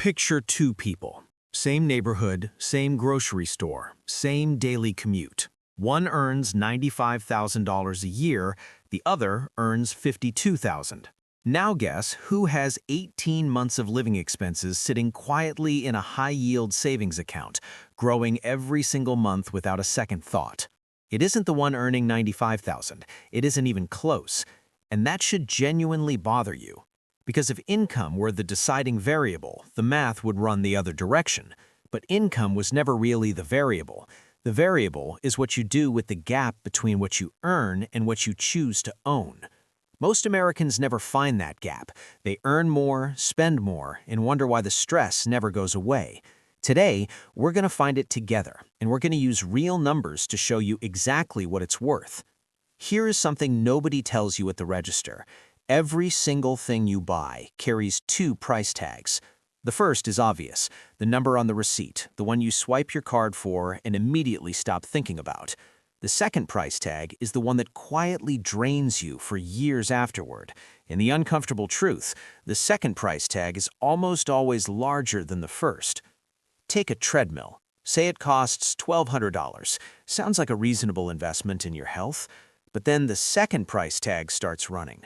Picture two people. Same neighborhood, same grocery store, same daily commute. One earns $95,000 a year, the other earns $52,000. Now guess who has 18 months of living expenses sitting quietly in a high-yield savings account, growing every single month without a second thought. It isn't the one earning $95,000. It isn't even close. And that should genuinely bother you. Because if income were the deciding variable, the math would run the other direction. But income was never really the variable. The variable is what you do with the gap between what you earn and what you choose to own. Most Americans never find that gap. They earn more, spend more, and wonder why the stress never goes away. Today, we're going to find it together, and we're going to use real numbers to show you exactly what it's worth. Here is something nobody tells you at the register. Every single thing you buy carries two price tags. The first is obvious, the number on the receipt, the one you swipe your card for and immediately stop thinking about. The second price tag is the one that quietly drains you for years afterward. And the uncomfortable truth, the second price tag is almost always larger than the first. Take a treadmill. Say it costs $1,200. Sounds like a reasonable investment in your health. But then the second price tag starts running.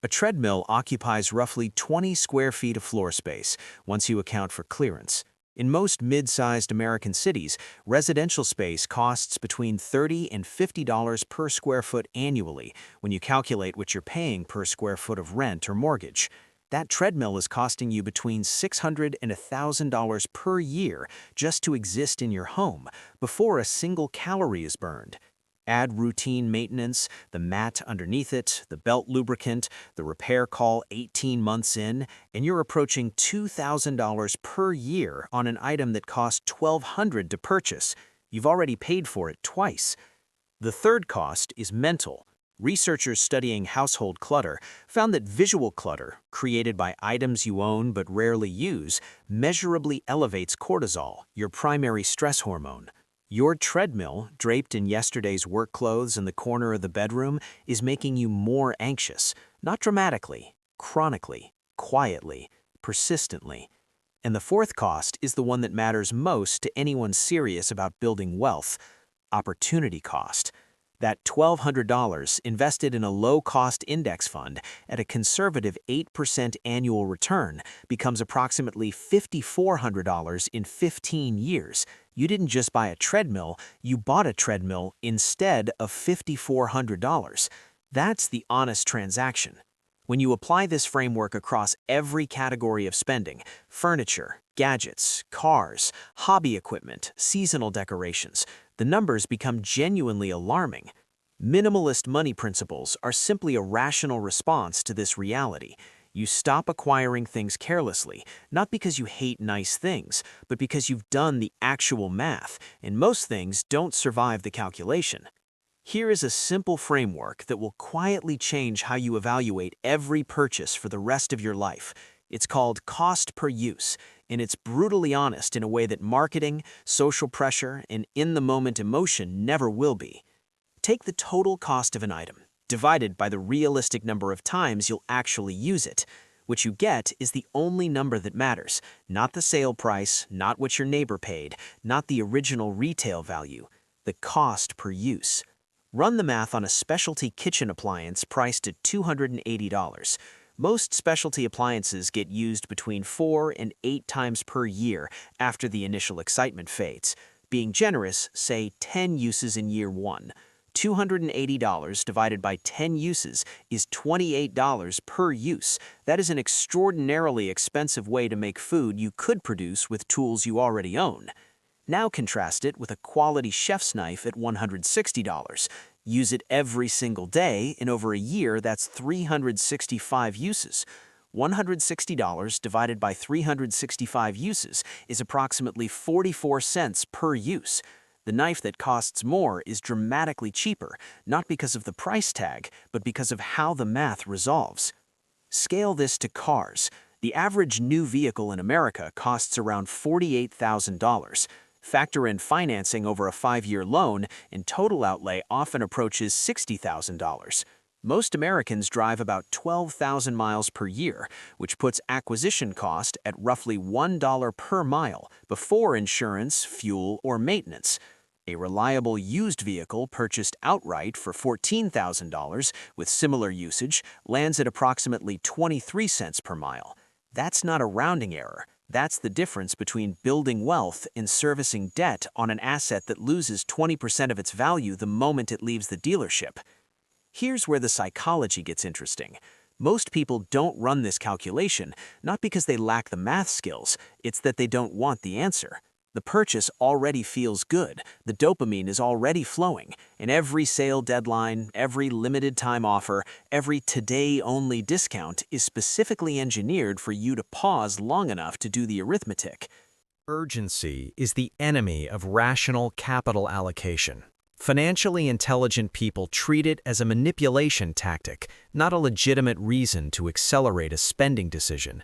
A treadmill occupies roughly 20 square feet of floor space once you account for clearance. In most mid-sized American cities, residential space costs between $30 and $50 per square foot annually when you calculate what you're paying per square foot of rent or mortgage. That treadmill is costing you between $600 and $1,000 per year just to exist in your home before a single calorie is burned. Add routine maintenance, the mat underneath it, the belt lubricant, the repair call 18 months in, and you're approaching $2,000 per year on an item that cost $1,200 to purchase. You've already paid for it twice. The third cost is mental. Researchers studying household clutter found that visual clutter, created by items you own but rarely use, measurably elevates cortisol, your primary stress hormone. Your treadmill, draped in yesterday's work clothes in the corner of the bedroom, is making you more anxious, not dramatically, chronically, quietly, persistently. And the fourth cost is the one that matters most to anyone serious about building wealth: opportunity cost. That $1,200 invested in a low-cost index fund at a conservative 8% annual return becomes approximately $5,400 in 15 years. You didn't just buy a treadmill, you bought a treadmill instead of $5,400. That's the honest transaction. When you apply this framework across every category of spending, furniture, gadgets, cars, hobby equipment, seasonal decorations, the numbers become genuinely alarming. Minimalist money principles are simply a rational response to this reality. You stop acquiring things carelessly, not because you hate nice things, but because you've done the actual math, and most things don't survive the calculation. Here is a simple framework that will quietly change how you evaluate every purchase for the rest of your life. It's called cost per use, and it's brutally honest in a way that marketing, social pressure, and in-the-moment emotion never will be. Take the total cost of an item, divided by the realistic number of times you'll actually use it. What you get is the only number that matters, not the sale price, not what your neighbor paid, not the original retail value, the cost per use. Run the math on a specialty kitchen appliance priced at $280. Most specialty appliances get used between 4 and 8 times per year after the initial excitement fades. Being generous, say 10 uses in year 1. $280 divided by 10 uses is $28 per use. That is an extraordinarily expensive way to make food you could produce with tools you already own. Now contrast it with a quality chef's knife at $160. Use it every single day, and over a year that's 365 uses. $160 divided by 365 uses is approximately 44 cents per use. The knife that costs more is dramatically cheaper, not because of the price tag, but because of how the math resolves. Scale this to cars. The average new vehicle in America costs around $48,000. Factor in financing over a 5-year loan, and total outlay often approaches $60,000. Most Americans drive about 12,000 miles per year, which puts acquisition cost at roughly $1 per mile before insurance, fuel, or maintenance. A reliable used vehicle purchased outright for $14,000 with similar usage lands at approximately 23 cents per mile. That's not a rounding error. That's the difference between building wealth and servicing debt on an asset that loses 20% of its value the moment it leaves the dealership. Here's where the psychology gets interesting. Most people don't run this calculation, not because they lack the math skills, it's that they don't want the answer. The purchase already feels good, the dopamine is already flowing, and every sale deadline, every limited time offer, every today-only discount is specifically engineered for you to pause long enough to do the arithmetic. Urgency is the enemy of rational capital allocation. Financially intelligent people treat it as a manipulation tactic, not a legitimate reason to accelerate a spending decision.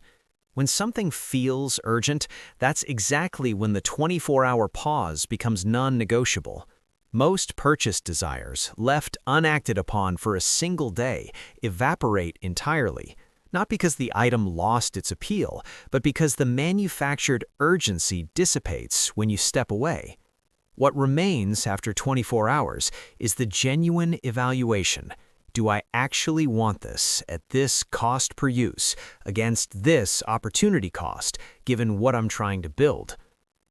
When something feels urgent, that's exactly when the 24-hour pause becomes non-negotiable. Most purchase desires, left unacted upon for a single day, evaporate entirely, not because the item lost its appeal, but because the manufactured urgency dissipates when you step away. What remains after 24 hours is the genuine evaluation. Do I actually want this at this cost per use against this opportunity cost, given what I'm trying to build?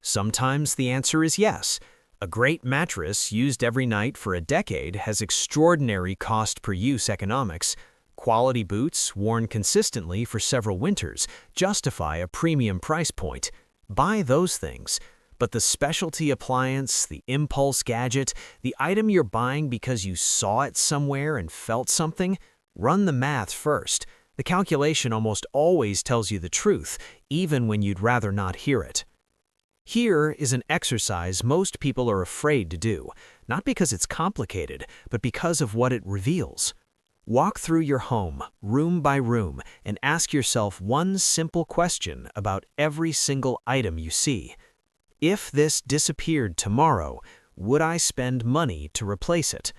Sometimes the answer is yes. A great mattress used every night for a decade has extraordinary cost per use economics. Quality boots worn consistently for several winters justify a premium price point. Buy those things. But the specialty appliance, the impulse gadget, the item you're buying because you saw it somewhere and felt something, run the math first. The calculation almost always tells you the truth, even when you'd rather not hear it. Here is an exercise most people are afraid to do, not because it's complicated, but because of what it reveals. Walk through your home, room by room, and ask yourself one simple question about every single item you see. If this disappeared tomorrow, would I spend money to replace it?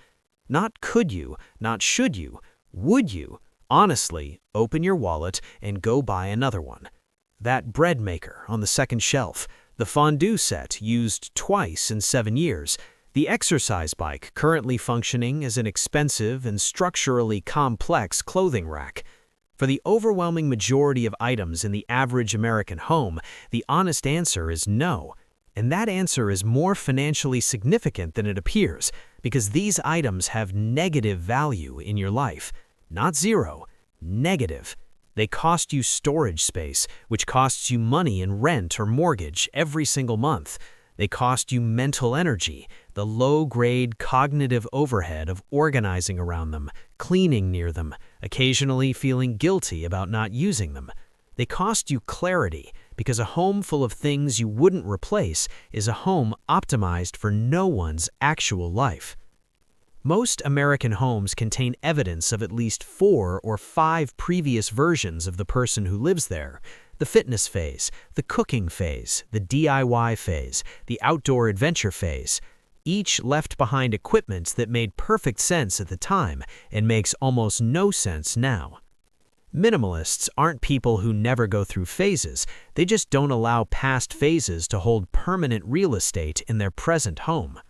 Not could you, not should you, would you? Honestly, open your wallet and go buy another one. That bread maker on the second shelf, the fondue set used twice in 7 years, the exercise bike currently functioning as an expensive and structurally complex clothing rack. For the overwhelming majority of items in the average American home, the honest answer is no. And that answer is more financially significant than it appears, because these items have negative value in your life. Not zero, negative. They cost you storage space, which costs you money in rent or mortgage every single month. They cost you mental energy, the low-grade cognitive overhead of organizing around them, cleaning near them, occasionally feeling guilty about not using them. They cost you clarity, because a home full of things you wouldn't replace is a home optimized for no one's actual life. Most American homes contain evidence of at least 4 or 5 previous versions of the person who lives there. The fitness phase, the cooking phase, the DIY phase, the outdoor adventure phase. Each left behind equipment that made perfect sense at the time and makes almost no sense now. Minimalists aren't people who never go through phases, they just don't allow past phases to hold permanent real estate in their present home.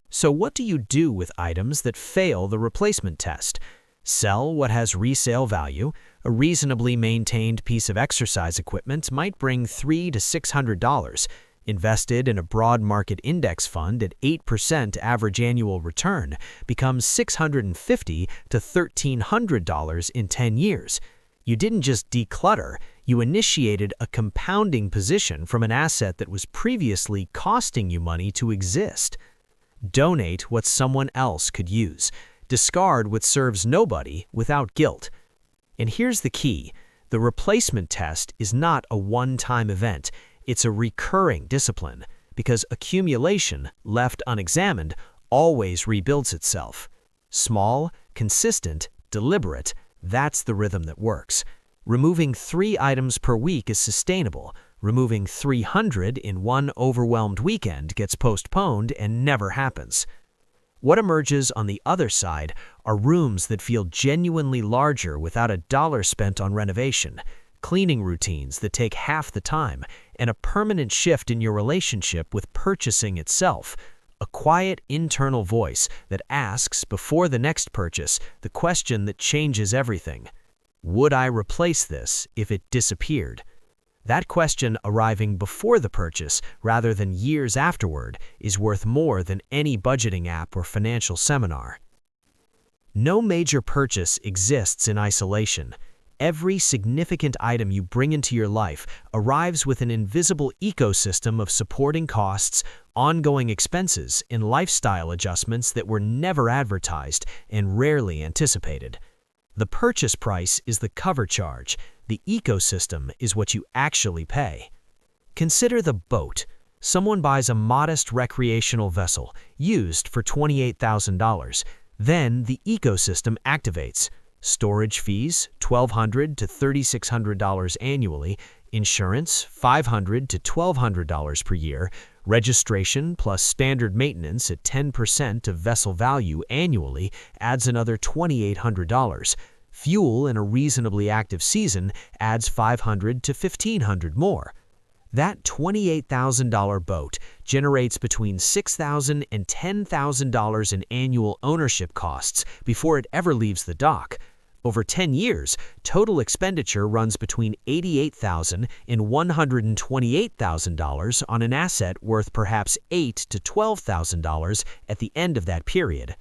So what do you do with items that fail the replacement test? Sell what has resale value. A reasonably maintained piece of exercise equipment might bring $300 to $600. Invested in a broad market index fund at 8% average annual return becomes $650 to $1,300 in 10 years. You didn't just declutter, you initiated a compounding position from an asset that was previously costing you money to exist. Donate what someone else could use. Discard what serves nobody without guilt. And here's the key. The replacement test is not a one-time event. It's a recurring discipline, because accumulation, left unexamined, always rebuilds itself. Small, consistent, deliberate, that's the rhythm that works. Removing 3 items per week is sustainable. Removing 300 in one overwhelmed weekend gets postponed and never happens. What emerges on the other side are rooms that feel genuinely larger without a dollar spent on renovation, cleaning routines that take half the time, and a permanent shift in your relationship with purchasing itself. A quiet internal voice that asks before the next purchase the question that changes everything. Would I replace this if it disappeared? That question arriving before the purchase rather than years afterward is worth more than any budgeting app or financial seminar. No major purchase exists in isolation. Every significant item you bring into your life arrives with an invisible ecosystem of supporting costs, ongoing expenses, and lifestyle adjustments that were never advertised and rarely anticipated. The purchase price is the cover charge. The ecosystem is what you actually pay. Consider the boat. Someone buys a modest recreational vessel, used for $28,000. Then the ecosystem activates. Storage fees, $1,200 to $3,600 annually, insurance, $500 to $1,200 per year, registration plus standard maintenance at 10% of vessel value annually adds another $2,800. Fuel in a reasonably active season adds $500 to $1,500 more. That $28,000 boat generates between $6,000 and $10,000 in annual ownership costs before it ever leaves the dock. Over 10 years, total expenditure runs between $88,000 and $128,000 on an asset worth perhaps $8,000 to $12,000 at the end of that period.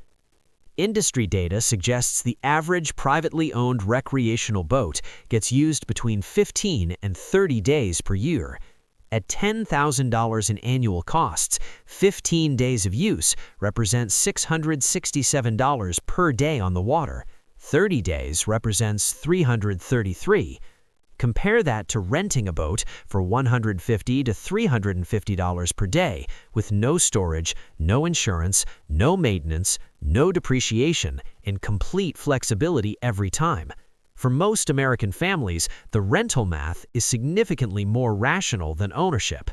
Industry data suggests the average privately owned recreational boat gets used between 15 and 30 days per year. At $10,000 in annual costs, 15 days of use represents $667 per day on the water. 30 days represents $333. Compare that to renting a boat for $150 to $350 per day with no storage, no insurance, no maintenance, no depreciation, and complete flexibility every time. For most American families, the rental math is significantly more rational than ownership.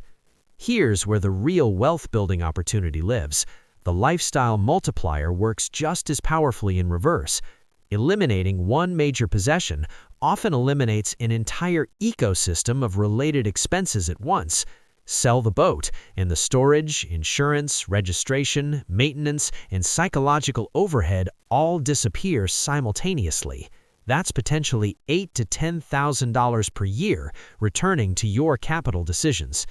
Here's where the real wealth-building opportunity lives. The lifestyle multiplier works just as powerfully in reverse. Eliminating one major possession often eliminates an entire ecosystem of related expenses at once. Sell the boat, and the storage, insurance, registration, maintenance, and psychological overhead all disappear simultaneously. That's potentially $8,000 to $10,000 per year returning to your capital decisions.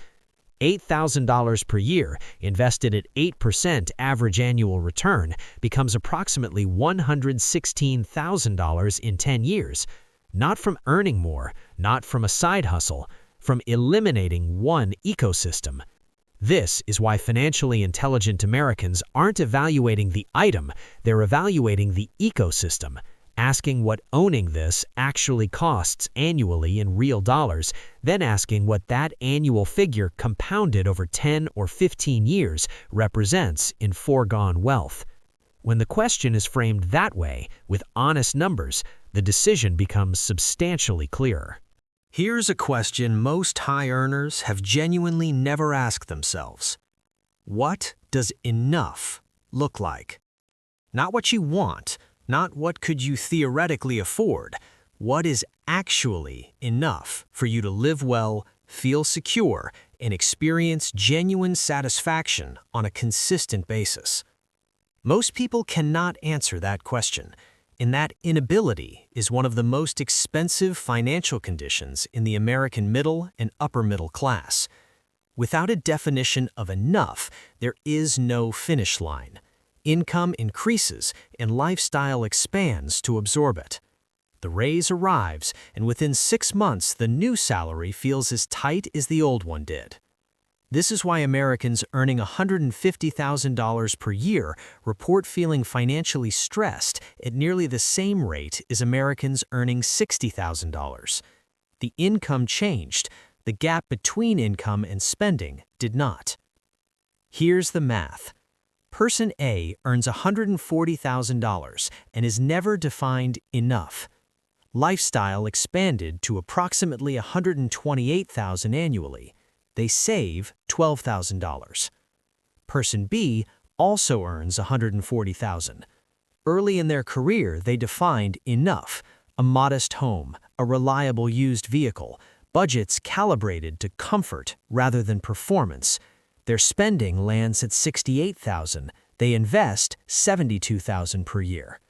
$8,000 per year invested at 8% average annual return becomes approximately $116,000 in 10 years. Not from earning more, not from a side hustle, from eliminating one ecosystem. This is why financially intelligent Americans aren't evaluating the item, they're evaluating the ecosystem, asking what owning this actually costs annually in real dollars, then asking what that annual figure compounded over 10 or 15 years represents in foregone wealth. When the question is framed that way, with honest numbers, the decision becomes substantially clearer. Here's a question most high earners have genuinely never asked themselves. What does enough look like? Not what you want, not what could you theoretically afford. What is actually enough for you to live well, feel secure, and experience genuine satisfaction on a consistent basis? Most people cannot answer that question, and that inability is one of the most expensive financial conditions in the American middle and upper middle class. Without a definition of enough, there is no finish line. Income increases and lifestyle expands to absorb it. The raise arrives, and within 6 months, the new salary feels as tight as the old one did. This is why Americans earning $150,000 per year report feeling financially stressed at nearly the same rate as Americans earning $60,000. The income changed. The gap between income and spending did not. Here's the math. Person A earns $140,000 and is never defined enough. Lifestyle expanded to approximately $128,000 annually. They save $12,000. Person B also earns $140,000. Early in their career, they defined enough, a modest home, a reliable used vehicle, budgets calibrated to comfort rather than performance. Their spending lands at $68,000. They invest $72,000 per year.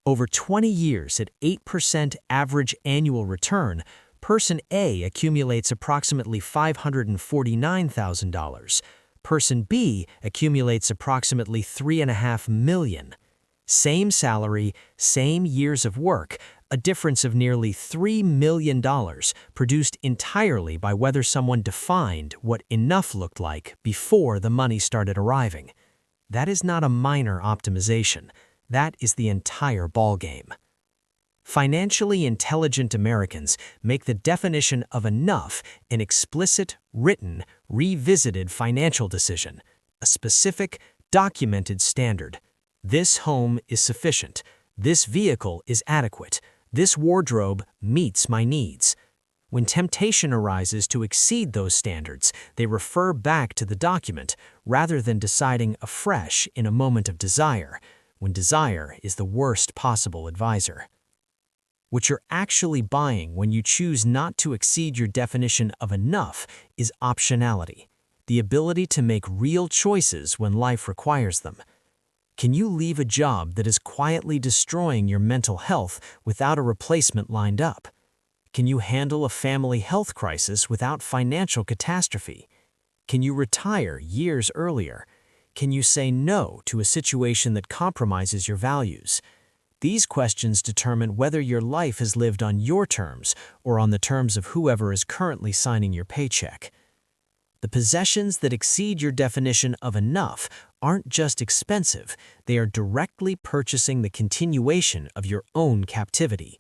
Over 20 years at 8% average annual return, Person A accumulates approximately $549,000. Person B accumulates approximately $3.5 million. Same salary, same years of work, a difference of nearly $3 million produced entirely by whether someone defined what enough looked like before the money started arriving. That is not a minor optimization. That is the entire ballgame. Financially intelligent Americans make the definition of enough an explicit, written, revisited financial decision, a specific, documented standard. This home is sufficient. This vehicle is adequate. This wardrobe meets my needs. When temptation arises to exceed those standards, they refer back to the document rather than deciding afresh in a moment of desire, when desire is the worst possible advisor. What you're actually buying when you choose not to exceed your definition of enough is optionality, the ability to make real choices when life requires them. Can you leave a job that is quietly destroying your mental health without a replacement lined up? Can you handle a family health crisis without financial catastrophe? Can you retire years earlier? Can you say no to a situation that compromises your values? These questions determine whether your life is lived on your terms or on the terms of whoever is currently signing your paycheck. The possessions that exceed your definition of enough aren't just expensive, they are directly purchasing the continuation of your own captivity.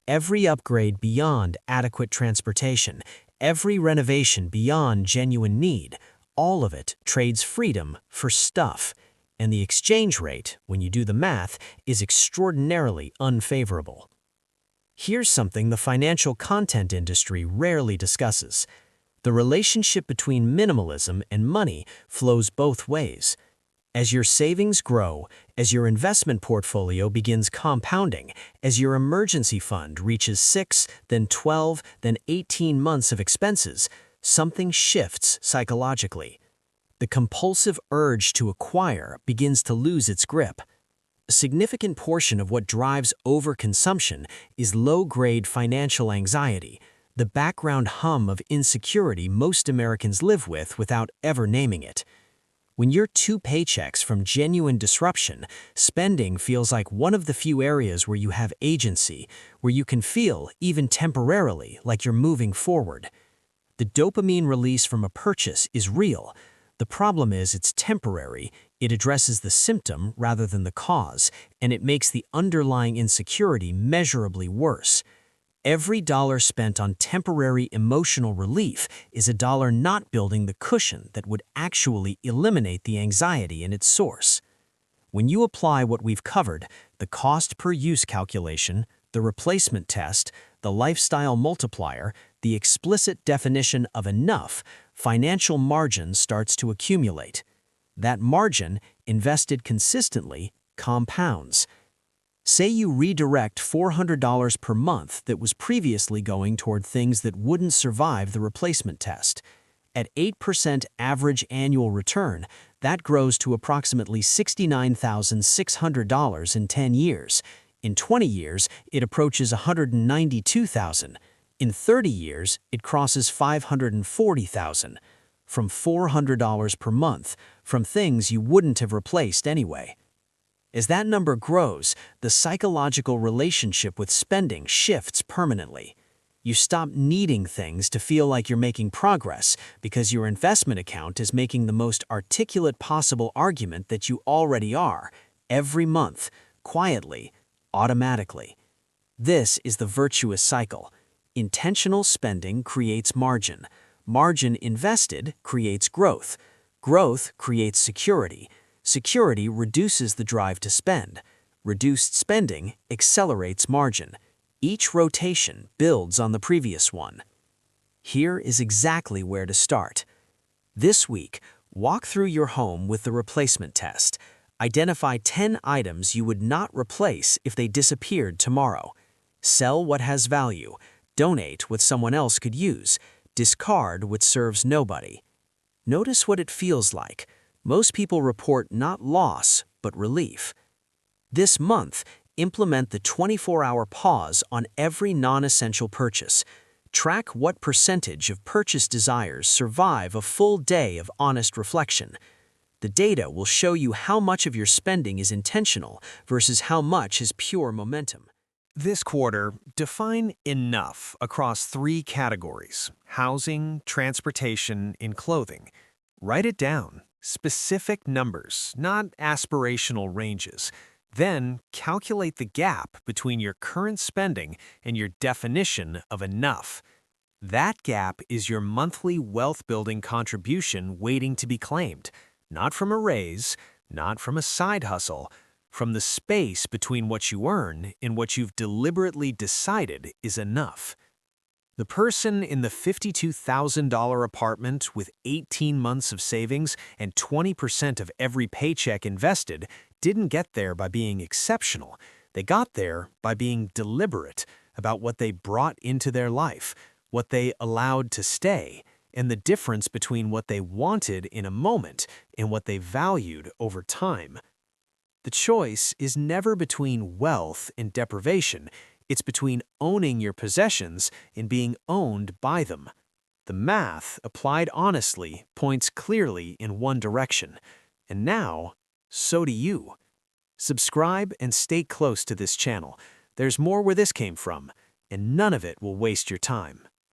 Every upgrade beyond adequate transportation, every renovation beyond genuine need, all of it trades freedom for stuff. And the exchange rate, when you do the math, is extraordinarily unfavorable. Here's something the financial content industry rarely discusses. The relationship between minimalism and money flows both ways. As your savings grow, as your investment portfolio begins compounding, as your emergency fund reaches 6, then 12, then 18 months of expenses, something shifts psychologically. The compulsive urge to acquire begins to lose its grip. A significant portion of what drives overconsumption is low-grade financial anxiety, the background hum of insecurity most Americans live with without ever naming it. When you're 2 paychecks from genuine disruption, spending feels like one of the few areas where you have agency, where you can feel, even temporarily, like you're moving forward. The dopamine release from a purchase is real. The problem is it's temporary, it addresses the symptom rather than the cause, and it makes the underlying insecurity measurably worse. Every dollar spent on temporary emotional relief is a dollar not building the cushion that would actually eliminate the anxiety in its source. When you apply what we've covered, the cost per use calculation, the replacement test, the lifestyle multiplier, the explicit definition of enough, financial margin starts to accumulate. That margin, invested consistently, compounds. Say you redirect $400 per month that was previously going toward things that wouldn't survive the replacement test. At 8% average annual return, that grows to approximately $69,600 in 10 years. In 20 years, it approaches $192,000. In 30 years, it crosses $540,000. From $400 per month, from things you wouldn't have replaced anyway. As that number grows, the psychological relationship with spending shifts permanently. You stop needing things to feel like you're making progress because your investment account is making the most articulate possible argument that you already are, every month, quietly, automatically. This is the virtuous cycle. Intentional spending creates margin. Margin invested creates growth. Growth creates security. Security reduces the drive to spend. Reduced spending accelerates margin. Each rotation builds on the previous one. Here is exactly where to start. This week, Walk through your home with the replacement test. Identify 10 items you would not replace if they disappeared tomorrow. Sell what has value. Donate what someone else could use. Discard what serves nobody. Notice what it feels like. Most people report not loss, but relief. This month, implement the 24-hour pause on every non-essential purchase. Track what percentage of purchase desires survive a full day of honest reflection. The data will show you how much of your spending is intentional versus how much is pure momentum. This quarter, define enough across 3 categories: housing, transportation, and clothing. Write it down. Specific numbers, not aspirational ranges. Then, calculate the gap between your current spending and your definition of enough. That gap is your monthly wealth-building contribution waiting to be claimed, not from a raise, not from a side hustle, from the space between what you earn and what you've deliberately decided is enough. The person in the $52,000 apartment with 18 months of savings and 20% of every paycheck invested didn't get there by being exceptional. They got there by being deliberate about what they brought into their life, what they allowed to stay, and the difference between what they wanted in a moment and what they valued over time. The choice is never between wealth and deprivation. It's between owning your possessions and being owned by them. The math, applied honestly, points clearly in one direction. And now, so do you. Subscribe and stay close to this channel. There's more where this came from, and none of it will waste your time.